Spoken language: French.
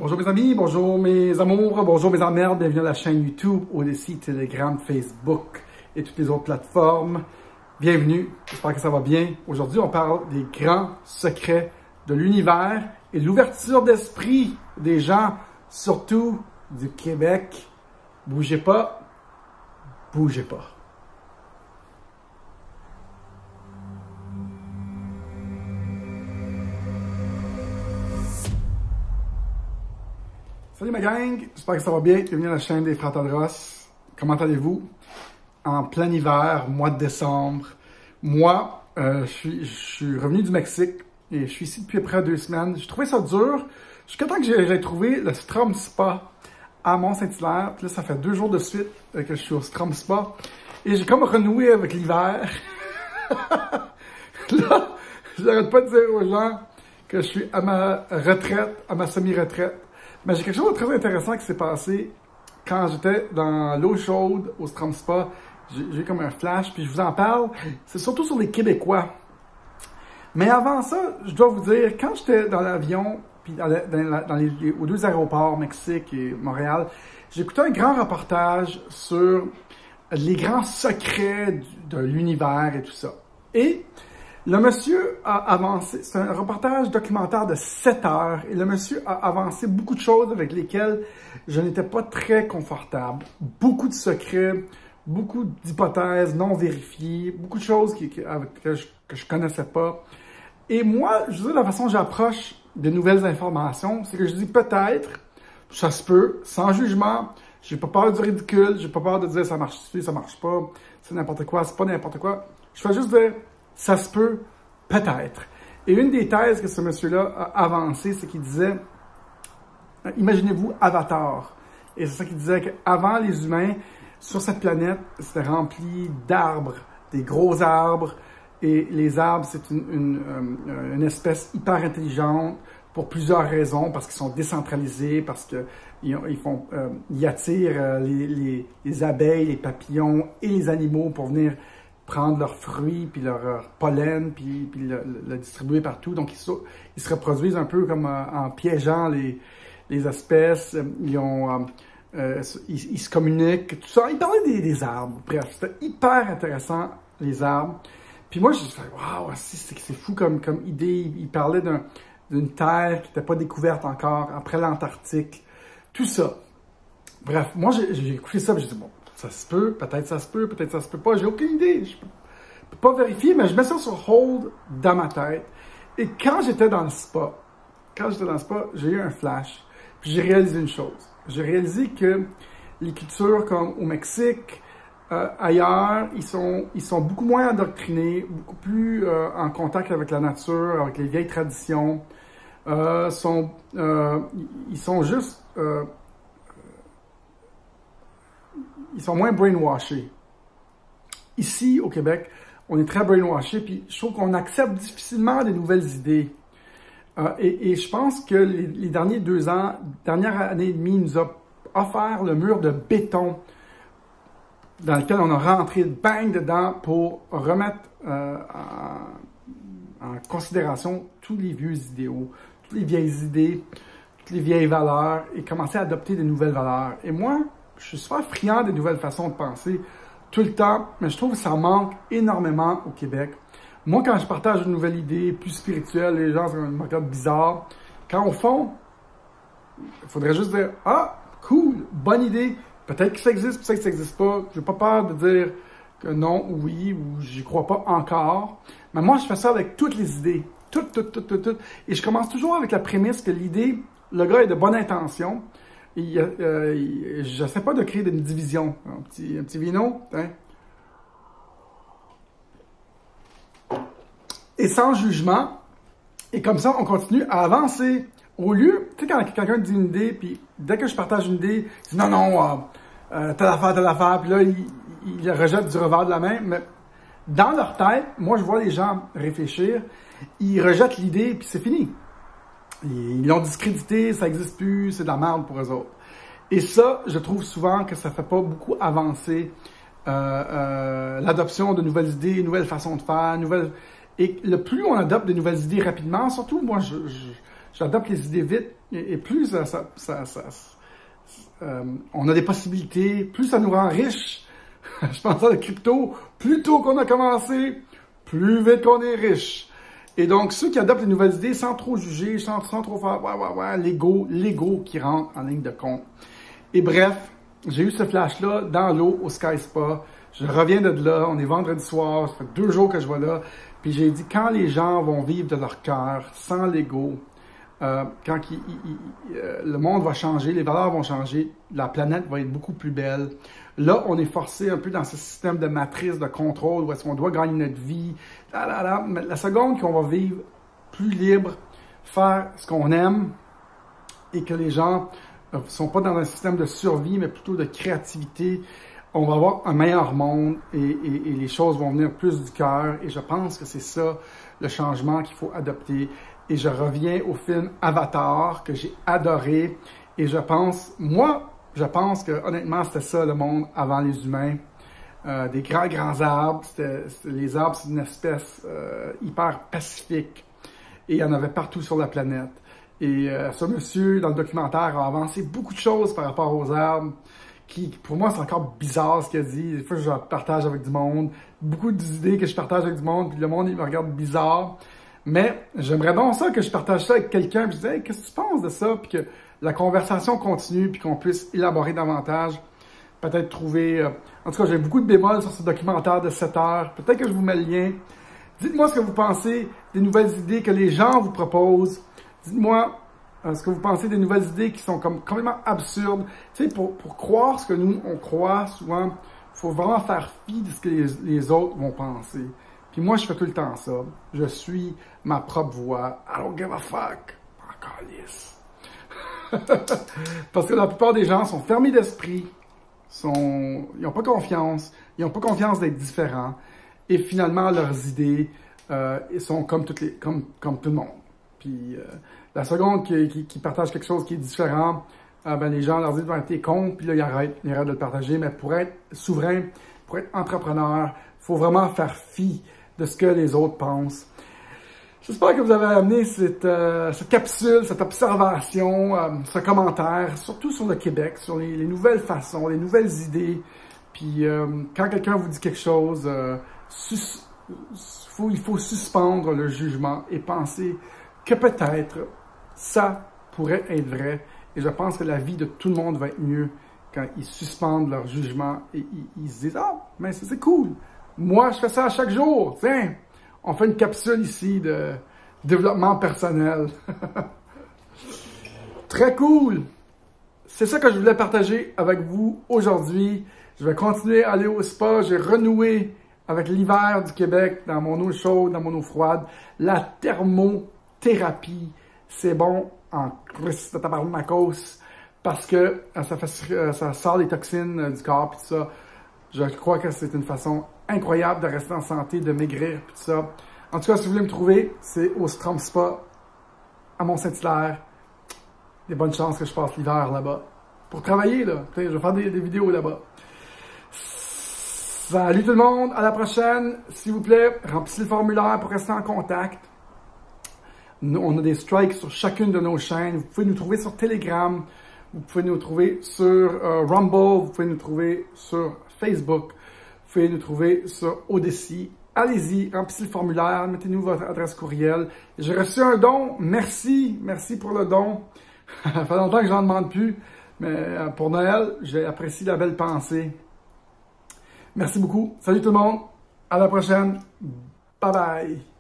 Bonjour mes amis, bonjour mes amours, bonjour mes emmerdes, bienvenue à la chaîne YouTube, Odyssey, Telegram, Facebook et toutes les autres plateformes. Bienvenue, j'espère que ça va bien. Aujourd'hui, on parle des grands secrets de l'univers et de l'ouverture d'esprit des gens, surtout du Québec. Bougez pas, bougez pas. Salut ma gang, j'espère que ça va bien. Bienvenue à la chaîne des Frères Tadros. Comment allez-vous? En plein hiver, mois de décembre. Moi, je suis revenu du Mexique et je suis ici depuis à peu près 2 semaines. J'ai trouvé ça dur. Je suis content que j'ai trouvé le Strom Spa à Mont-Saint-Hilaire. Puis là, ça fait 2 jours de suite que je suis au Strom Spa. Et j'ai comme renoué avec l'hiver. Là, j'arrête pas de dire aux gens que je suis à ma retraite, à ma semi-retraite. Mais j'ai quelque chose de très intéressant qui s'est passé quand j'étais dans l'eau chaude au Strom Spa. J'ai eu comme un flash, puis je vous en parle. C'est surtout sur les Québécois. Mais avant ça, je dois vous dire, quand j'étais dans l'avion, puis aux 2 aéroports, Mexique et Montréal, j'ai écouté un grand reportage sur les grands secrets de l'univers et tout ça. Et le monsieur a avancé, c'est un reportage documentaire de 7 heures, et le monsieur a avancé beaucoup de choses avec lesquelles je n'étais pas très confortable. Beaucoup de secrets, beaucoup d'hypothèses non vérifiées, beaucoup de choses que je connaissais pas. Et moi, je veux dire, la façon dont j'approche de nouvelles informations, c'est que je dis peut-être, ça se peut, sans jugement, j'ai pas peur du ridicule, j'ai pas peur de dire ça marche, ça marche pas, c'est n'importe quoi, c'est pas n'importe quoi. Je fais juste dire, ça se peut, peut-être. Et une des thèses que ce monsieur-là a avancées, c'est qu'il disait, imaginez-vous Avatar. Et c'est ça qu'il disait qu'avant les humains, sur cette planète, c'était rempli d'arbres, des gros arbres. Et les arbres, c'est une espèce hyper intelligente pour plusieurs raisons, parce qu'ils sont décentralisés, parce qu'ils attirent les abeilles, les papillons et les animaux pour venir prendre leurs fruits, puis leur pollen, puis le distribuer partout. Donc, ils se reproduisent un peu comme en piégeant les espèces. Ils se communiquent, tout ça. Il parlait des arbres. Bref, c'était hyper intéressant, les arbres. Puis moi, j'ai fait « Waouh, c'est fou comme idée. » Il parlait d'une terre qui n'était pas découverte encore, après l'Antarctique. Tout ça. Bref, moi, j'ai écouté ça, et j'ai dit « Bon, ça se peut, peut-être ça se peut, peut-être ça se peut pas. J'ai aucune idée. Je peux pas vérifier, mais je mets ça sur hold dans ma tête. Et quand j'étais dans le spa, j'ai eu un flash. Puis j'ai réalisé une chose. J'ai réalisé que les cultures comme au Mexique, ailleurs, ils sont beaucoup moins endoctrinés, beaucoup plus en contact avec la nature, avec les vieilles traditions. Ils sont juste... ils sont moins brainwashés. Ici, au Québec, on est très brainwashés, puis je trouve qu'on accepte difficilement des nouvelles idées. Et je pense que les derniers 2 ans, dernière année et demie, nous a offert le mur de béton dans lequel on a rentré bang dedans pour remettre en considération tous les vieux idéaux, toutes les vieilles idées, toutes les vieilles valeurs et commencer à adopter des nouvelles valeurs. Et moi, je suis super friand des nouvelles façons de penser tout le temps, mais je trouve que ça manque énormément au Québec. Moi, quand je partage une nouvelle idée plus spirituelle, les gens me regardent bizarre. Quand au fond, il faudrait juste dire « Ah, cool, bonne idée. Peut-être que ça existe, peut-être que ça n'existe pas. » Je n'ai pas peur de dire que non ou oui, ou j'y crois pas encore. Mais moi, je fais ça avec toutes les idées. Toutes. Et je commence toujours avec la prémisse que l'idée, le gars est de bonne intention. Je n'essaie pas de créer une division. Un petit vino, hein? Et sans jugement. Et comme ça, on continue à avancer. Au lieu, tu sais, quand quelqu'un dit une idée, puis dès que je partage une idée, il dit non, telle affaire, puis là, il rejette du revers de la main. Mais dans leur tête, moi, je vois les gens réfléchir, ils rejettent l'idée, puis c'est fini. Ils l'ont discrédité, ça n'existe plus, c'est de la merde pour eux autres. Et ça, je trouve souvent que ça ne fait pas beaucoup avancer l'adoption de nouvelles idées, nouvelles façons de faire, Et le plus on adopte des nouvelles idées rapidement, surtout moi, j'adopte les idées vite, et plus on a des possibilités, plus ça nous rend riches. Je pense à la crypto, plus tôt qu'on a commencé, plus vite qu'on est riche. Et donc, ceux qui adoptent les nouvelles idées sans trop juger, sans trop faire l'ego qui rentre en ligne de compte. Et bref, j'ai eu ce flash-là dans l'eau au Sky Spa. Je reviens de là, on est vendredi soir, ça fait 2 jours que je vais là. Puis j'ai dit, quand les gens vont vivre de leur cœur, sans l'ego, quand le monde va changer, les valeurs vont changer, la planète va être beaucoup plus belle. Là, on est forcé un peu dans ce système de matrice, de contrôle, où est-ce qu'on doit gagner notre vie. Mais la seconde qu'on va vivre plus libre, faire ce qu'on aime, et que les gens ne sont pas dans un système de survie, mais plutôt de créativité, on va avoir un meilleur monde et les choses vont venir plus du cœur. Et je pense que c'est ça le changement qu'il faut adopter. Et je reviens au film Avatar que j'ai adoré. Et je pense que honnêtement, c'était ça le monde avant les humains. Des grands arbres. Les arbres, c'est une espèce hyper pacifique. Et il y en avait partout sur la planète. Et ce monsieur, dans le documentaire, a avancé beaucoup de choses par rapport aux arbres. Pour moi, c'est encore bizarre ce qu'il a dit. Des fois, je partage avec du monde. Beaucoup d'idées que je partage avec du monde, puis le monde, il me regarde bizarre. Mais j'aimerais donc ça, que je partage ça avec quelqu'un, puis je dis, hey, qu'est-ce que tu penses de ça? Puis que la conversation continue, puis qu'on puisse élaborer davantage. Peut-être trouver... en tout cas, j'ai beaucoup de bémols sur ce documentaire de 7 heures. Peut-être que je vous mets le lien. Dites-moi ce que vous pensez des nouvelles idées que les gens vous proposent. Dites-moi ce que vous pensez des nouvelles idées qui sont complètement absurdes. Tu sais, pour croire ce que nous, on croit, souvent, il faut vraiment faire fi de ce que les autres vont penser. Puis moi, je fais tout le temps ça. Je suis ma propre voix. I don't give a fuck. Encore lisse. Parce que la plupart des gens sont fermés d'esprit, ils n'ont pas confiance, ils n'ont pas confiance d'être différents. Et finalement, leurs idées sont comme tout le monde. Puis la seconde qui partage quelque chose qui est différent, les gens leur disent « t'es con », puis là, ils arrêtent de le partager. Mais pour être souverain, pour être entrepreneur, il faut vraiment faire fi de ce que les autres pensent. J'espère que vous avez amené cette capsule, cette observation, ce commentaire, surtout sur le Québec, sur les nouvelles façons, les nouvelles idées. Puis quand quelqu'un vous dit quelque chose, il faut suspendre le jugement et penser que peut-être ça pourrait être vrai. Et je pense que la vie de tout le monde va être mieux quand ils suspendent leur jugement et ils se disent « Ah, mais c'est cool, moi je fais ça chaque jour, tiens, on fait une capsule ici de développement personnel. » Très cool! C'est ça que je voulais partager avec vous aujourd'hui. Je vais continuer à aller au spa, j'ai renoué avec l'hiver du Québec dans mon eau chaude, dans mon eau froide. La thermothérapie, c'est bon en Christ de tabarnakos parce que ça sort les toxines du corps et tout ça. Je crois que c'est une façon incroyable de rester en santé, de maigrir et tout ça. En tout cas, si vous voulez me trouver, c'est au Strom Spa à Mont-Saint-Hilaire. Il y a bonnes chances que je passe l'hiver là-bas. Pour travailler, là. Je vais faire des vidéos là-bas. Salut tout le monde, à la prochaine. S'il vous plaît, remplissez le formulaire pour rester en contact. On a des strikes sur chacune de nos chaînes. Vous pouvez nous trouver sur Telegram. Vous pouvez nous trouver sur Rumble. Vous pouvez nous trouver sur Facebook. Vous pouvez nous trouver sur Odyssey. Allez-y, remplissez le formulaire. Mettez-nous votre adresse courriel. J'ai reçu un don. Merci. Merci pour le don. Ça fait longtemps que je n'en demande plus. Mais pour Noël, j'ai apprécié la belle pensée. Merci beaucoup. Salut tout le monde. À la prochaine. Bye bye.